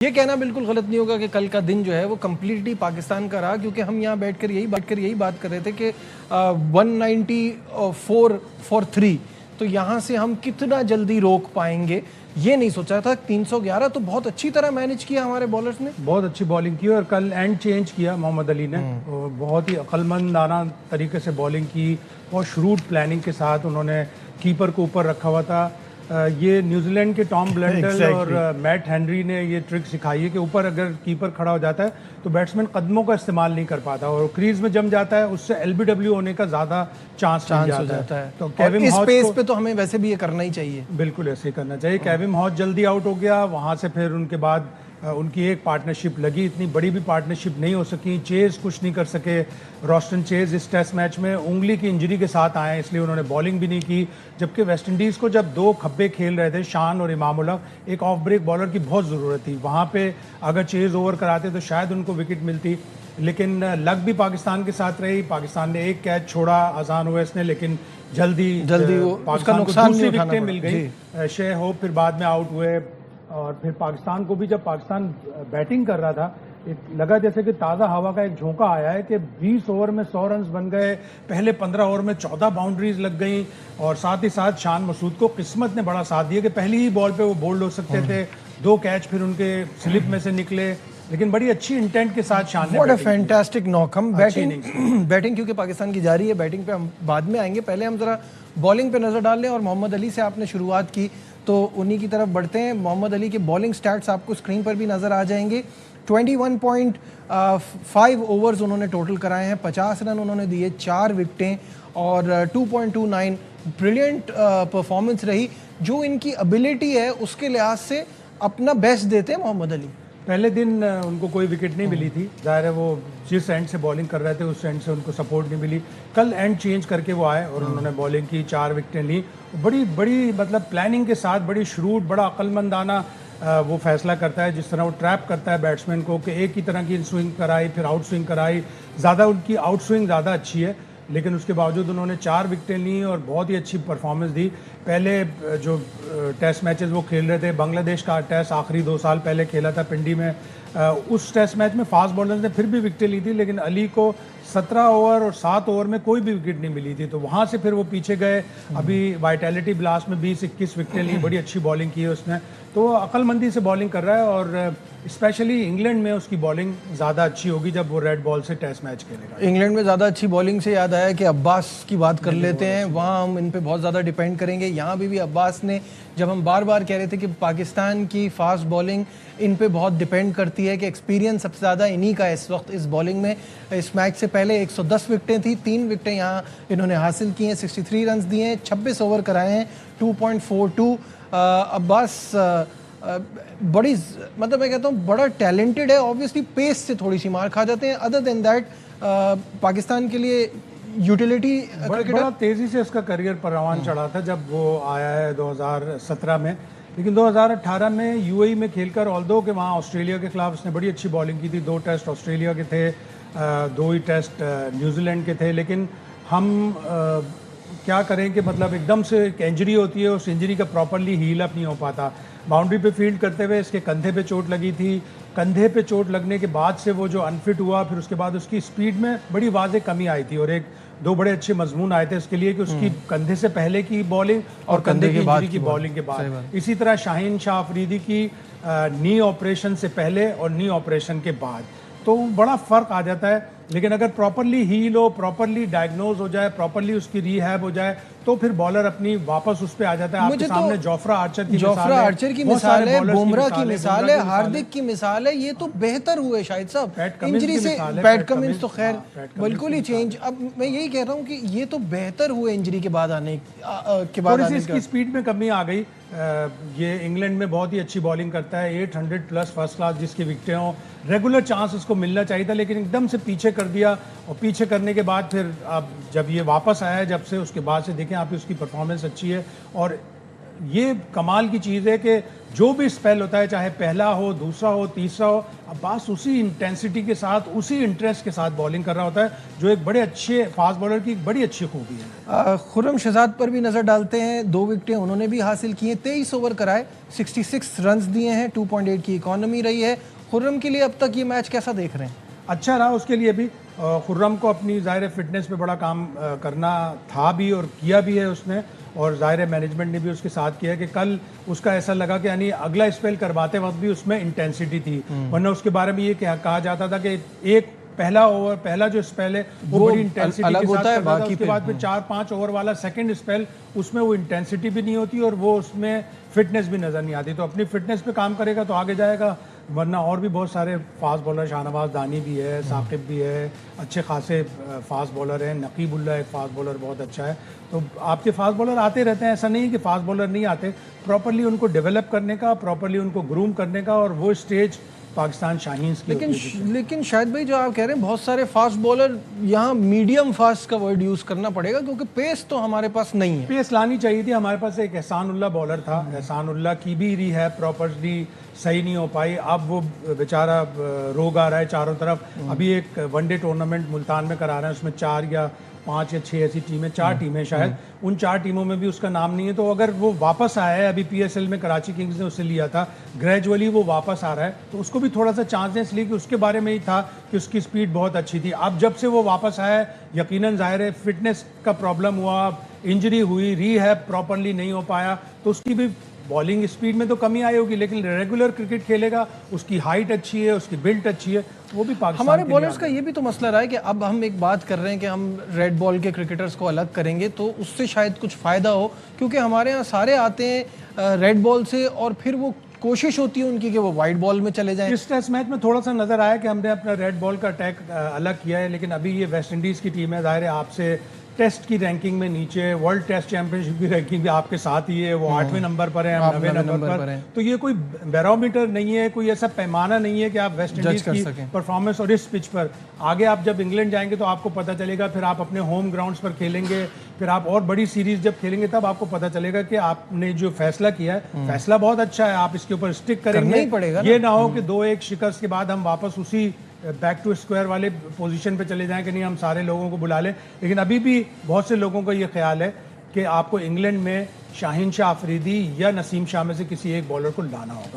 ये कहना बिल्कुल गलत नहीं होगा कि कल का दिन जो है वो कम्प्लीटली पाकिस्तान का रहा, क्योंकि हम यहाँ बैठकर यही बात कर रहे थे कि 194 फॉर 3, तो यहाँ से हम कितना जल्दी रोक पाएंगे ये नहीं सोचा था। 311 तो बहुत अच्छी तरह मैनेज किया हमारे बॉलर्स ने, बहुत अच्छी बॉलिंग की और कल एंड चेंज किया मोहम्मद अली ने। बहुत ही अक्लमंदाना तरीके से बॉलिंग की, बहुत श्रूड प्लानिंग के साथ उन्होंने कीपर को ऊपर रखा हुआ था। ये न्यूजीलैंड के टॉम ब्लेंडल और मैट हेनरी ने ये ट्रिक सिखाई है कि ऊपर अगर कीपर खड़ा हो जाता है तो बैट्समैन कदमों का इस्तेमाल नहीं कर पाता और क्रीज में जम जाता है, उससे एलबीडब्ल्यू होने का ज़्यादा चांस हो जाता है। तो केविन इस पेस पे तो हमें वैसे भी ये करना ही चाहिए, बिल्कुल ऐसे ही करना चाहिए। केविन हॉज जल्दी आउट हो गया, वहाँ से फिर उनके बाद उनकी एक पार्टनरशिप लगी, इतनी बड़ी भी पार्टनरशिप नहीं हो सकी। चेज कुछ नहीं कर सके, रॉस्टन चेज इस टेस्ट मैच में उंगली की इंजरी के साथ आए, इसलिए उन्होंने बॉलिंग भी नहीं की। जबकि वेस्टइंडीज़ को जब दो खब्बे खेल रहे थे, शान और इमामुल्लाह, एक ऑफ ब्रेक बॉलर की बहुत ज़रूरत थी। वहाँ पे अगर चेज ओवर कराते तो शायद उनको विकेट मिलती, लेकिन लक भी पाकिस्तान के साथ रही। पाकिस्तान ने एक कैच छोड़ा आसान ओवैस ने, लेकिन जल्दी पाकिस्तान को दूसरी विकेटें मिल गई। शे होप फिर बाद में आउट हुए और फिर पाकिस्तान को भी, जब पाकिस्तान बैटिंग कर रहा था, लगा जैसे कि ताज़ा हवा का एक झोंका आया है कि 20 ओवर में 100 रन बन गए। पहले 15 ओवर में 14 बाउंड्रीज लग गई और साथ ही साथ शान मसूद को किस्मत ने बड़ा साथ दिया कि पहली ही बॉल पे वो बोल्ड हो सकते थे। 2 कैच फिर उनके स्लिप में से निकले, लेकिन बड़ी अच्छी इंटेंट के साथ शान ने फैंटास्टिक नॉक। हम बैटिंग क्योंकि पाकिस्तान की जारी है, बैटिंग पे हम बाद में आएंगे, पहले हम जरा बॉलिंग पे नजर डाल लें। और मोहम्मद अली से आपने शुरुआत की तो उन्हीं की तरफ बढ़ते हैं। मोहम्मद अली के बॉलिंग स्टैट्स आपको स्क्रीन पर भी नजर आ जाएंगे। 21.5 ओवर्स उन्होंने टोटल कराए हैं, 50 रन उन्होंने दिए, 4 विकेटें और 2.29 ब्रिलियंट परफॉर्मेंस रही। जो इनकी एबिलिटी है उसके लिहाज से अपना बेस्ट देते हैं मोहम्मद अली। पहले दिन उनको कोई विकेट नहीं मिली थी, जाहिर है वो जिस एंड से बॉलिंग कर रहे थे उस एंड से उनको सपोर्ट नहीं मिली। कल एंड चेंज करके वो आए और उन्होंने बॉलिंग की, 4 विकेटें ली। बड़ी मतलब प्लानिंग के साथ, बड़ी श्रूड, बड़ा अक्लमंदाना वो फैसला करता है। जिस तरह वो ट्रैप करता है बैट्समैन को कि एक ही तरह की स्विंग कराई, फिर आउट स्विंग कराई। ज़्यादा उनकी आउट स्विंग ज़्यादा अच्छी है, लेकिन उसके बावजूद उन्होंने 4 विकेटें ली और बहुत ही अच्छी परफॉर्मेंस दी। पहले जो टेस्ट मैचेस वो खेल रहे थे, बांग्लादेश का टेस्ट आखिरी 2 साल पहले खेला था पिंडी में, उस टेस्ट मैच में फास्ट बॉलर्स ने फिर भी विकेटें ली थी, लेकिन अली को 17 ओवर और 7 ओवर में कोई भी विकेट नहीं मिली थी, तो वहाँ से फिर वो पीछे गए। अभी वाइटैलिटी ब्लास्ट में 20-21 विकेटें ली, बड़ी अच्छी बॉलिंग की है उसने, तो अक्लमंदी से बॉलिंग कर रहा है। और स्पेशली इंग्लैंड में उसकी बॉलिंग ज़्यादा अच्छी होगी जब वो रेड बॉल से टेस्ट मैच खेलेगा। इंग्लैंड में ज़्यादा अच्छी बॉलिंग से याद आया कि अब्बास की बात कर लेते हैं, वहाँ हम इन पे बहुत ज़्यादा डिपेंड करेंगे। यहाँ भी अब्बास ने, जब हम बार बार कह रहे थे कि पाकिस्तान की फास्ट बॉलिंग इन पे बहुत डिपेंड करती है, कि एक्सपीरियंस सबसे ज़्यादा इन्हीं का है इस वक्त इस बॉलिंग में। इस मैच से पहले 110 विकेटें थी, 3 विकेटें यहाँ इन्होंने हासिल की हैं, 63 रन दिए हैं, 26 ओवर कराए हैं, 2.42। अब्बास बड़ी, मतलब मैं कहता हूँ बड़ा टैलेंटेड है। ऑब्वियसली पेस से थोड़ी सी मार खा जाते हैं, अदर देन दैट पाकिस्तान के लिए यूटिलिटी बड़ा तेज़ी से उसका करियर परवान चढ़ा था जब वो आया है 2017 में, लेकिन 2018 में यूएई में खेलकर, ऑल्दो कि वहाँ ऑस्ट्रेलिया के खिलाफ उसने बड़ी अच्छी बॉलिंग की थी। 2 टेस्ट ऑस्ट्रेलिया के थे, 2 ही टेस्ट न्यूजीलैंड के थे, लेकिन हम क्या करें कि मतलब एकदम से एक इंजरी होती है, उस इंजरी का प्रॉपरली हील अप नहीं हो पाता। बाउंड्री पे फील्ड करते हुए इसके कंधे पे चोट लगी थी, कंधे पे चोट लगने के बाद से वो जो अनफिट हुआ, फिर उसके बाद उसकी स्पीड में बड़ी वाज़ेह कमी आई थी और 1-2 बड़े अच्छे मजमून आए थे इसके लिए कि उसकी कंधे से पहले की बॉलिंग और कंधे की इंजरी की बॉलिंग के बाद। इसी तरह शाहीन शाह अफरीदी की नी ऑपरेशन से पहले और नी ऑपरेशन के बाद, तो बड़ा फ़र्क आ जाता है। लेकिन अगर प्रॉपरली हील हो, प्रॉपरली डायग्नोज हो जाए, प्रॉपरली उसकी रीहैब हो जाए, तो फिर बॉलर अपनी वापस उस पे आ जाता है। आपके सामने जोफ्रा आर्चर की मिसाल है, बुमराह की मिसाल है, हार्दिक की मिसाल है। ये तो बेहतर हुए शायद साहब इंजरी से। पैट कमिंस तो खैर बिल्कुल ही चेंज। अब मैं यही कह रहा हूँ कि ये तो बेहतर हुए इंजरी के बाद आने के बाद। इसकी स्पीड में कमी आ गई। ये इंग्लैंड में बहुत ही अच्छी बॉलिंग करता है, 800 प्लस फर्स्ट क्लास जिसकी विकेटें हों, रेगुलर चांस उसको मिलना चाहिए था, लेकिन एकदम से पीछे कर दिया। और पीछे करने के बाद फिर अब जब ये वापस आया है, जब से, उसके बाद से देखें आप, उसकी परफॉर्मेंस अच्छी है। और ये कमाल की चीज़ है कि जो भी स्पेल होता है, चाहे पहला हो, दूसरा हो, तीसरा हो, अब्बास उसी इंटेंसिटी के साथ, उसी इंटरेस्ट के साथ बॉलिंग कर रहा होता है, जो एक बड़े अच्छे फास्ट बॉलर की एक बड़ी अच्छी खूबी है। खुर्रम शहजाद पर भी नज़र डालते हैं। 2 विकेटें उन्होंने भी हासिल की हैं, 23 ओवर कराए, 66 रन्स दिए हैं, 2.8 की इकॉनमी रही है। खुर्रम के लिए अब तक ये मैच कैसा देख रहे हैं? अच्छा रहा उसके लिए भी। खुर्रम को अपनी ज़ाहिर फिटनेस पे बड़ा काम करना था भी और किया भी है उसने, और ज़ाहिर मैनेजमेंट ने भी उसके साथ किया कि कल उसका ऐसा लगा कि यानी अगला स्पेल करवाते वक्त भी उसमें इंटेंसिटी थी, वरना उसके बारे में ये कहा जाता था कि एक पहला जो स्पेल है वो बड़ी इंटेंसिटी अलग के साथ होता है, करता था, बाकी उसके बाद फिर 4-5 ओवर वाला सेकंड स्पेल, उसमें वो इंटेंसिटी भी नहीं होती और वो उसमें फिटनेस भी नज़र नहीं आती। तो अपनी फिटनेस पे काम करेगा तो आगे जाएगा, वरना और भी बहुत सारे फास्ट बॉलर, शाहनवाज दानी भी है, साकिब भी है, अच्छे खासे फास्ट बॉलर हैं, नकीबुल्ला एक फास्ट बॉलर बहुत अच्छा है। तो आपके फास्ट बॉलर आते रहते हैं, ऐसा नहीं है कि फास्ट बॉलर नहीं आते। प्रॉपरली उनको डेवलप करने का, प्रॉपरली उनको ग्रूम करने का, और वो स्टेज पाकिस्तान शाहीन्स की। लेकिन शायद भाई जो आप कह रहे हैं, बहुत सारे फास्ट बॉलर, यहाँ मीडियम फास्ट का वर्ड यूज़ करना पड़ेगा, क्योंकि पेस तो हमारे पास नहीं है। पेस लानी चाहिए थी। हमारे पास एक एहसानुल्लाह बॉलर था, एहसानुल्लाह की भी रिहैब प्रॉपरली सही नहीं हो पाई। अब वो बेचारा रोग आ रहा है चारों तरफ। अभी एक वनडे टूर्नामेंट मुल्तान में करा रहे हैं, उसमें 4 या 5 या 6 ऐसी टीमें, 4 टीमें शायद, उन 4 टीमों में भी उसका नाम नहीं है। तो अगर वो वापस आया है, अभी PSL में कराची किंग्स ने उससे लिया था, ग्रेजुअली वो वापस आ रहा है, तो उसको भी थोड़ा सा चांस दें, इसलिए कि उसके बारे में ही था कि उसकी स्पीड बहुत अच्छी थी। अब जब से वो वापस आया है, यकीनन जाहिर है फिटनेस का प्रॉब्लम हुआ, इंजरी हुई, रीहैब प्रॉपरली नहीं हो पाया, तो उसकी भी बॉलिंग स्पीड में तो कमी आई होगी, लेकिन रेगुलर क्रिकेट खेलेगा, उसकी हाइट अच्छी है, उसकी बिल्ट अच्छी है, वो भी पाकिस्तान हमारे बॉलर्स का ये भी तो मसला रहा है कि अब हम एक बात कर रहे हैं कि हम रेड बॉल के क्रिकेटर्स को अलग करेंगे, तो उससे शायद कुछ फ़ायदा हो, क्योंकि हमारे यहाँ सारे आते हैं रेड बॉल से, और फिर वो कोशिश होती है उनकी कि वो वाइट बॉल में चले जाएं। इस टेस्ट मैच में थोड़ा सा नज़र आया कि हमने अपना रेड बॉल का अटैक अलग किया है, लेकिन अभी ये वेस्ट इंडीज़ की टीम है, ज़ाहिर है आपसे टेस्ट की रैंकिंग में नीचे, वर्ल्ड टेस्ट चैंपियनशिप की रैंकिंग भी आपके साथ ही है, वो 8वें नंबर पर है, हम 9वें नंबर पर। तो ये कोई बैरोमीटर नहीं है, कोई ऐसा पैमाना नहीं है कि आप वेस्ट इंडीज की परफॉर्मेंस और इस पिच पर आगे आप जब इंग्लैंड जाएंगे तो आपको पता चलेगा, फिर आप अपने होम ग्राउंड्स पर खेलेंगे, फिर आप और बड़ी सीरीज जब खेलेंगे तब आपको पता चलेगा कि आपने जो फैसला किया है, फैसला बहुत अच्छा है, आप इसके ऊपर स्टिक करेंगे। ये ना हो कि 2-1 शिकस्त के बाद हम वापस उसी बैक टू स्क्वायर वाले पोजीशन पे चले जाएं कि नहीं हम सारे लोगों को बुला लें। लेकिन अभी भी बहुत से लोगों का ये ख्याल है कि आपको इंग्लैंड में शाहीन शाह अफरीदी या नसीम शाह में से किसी एक बॉलर को लाना होगा।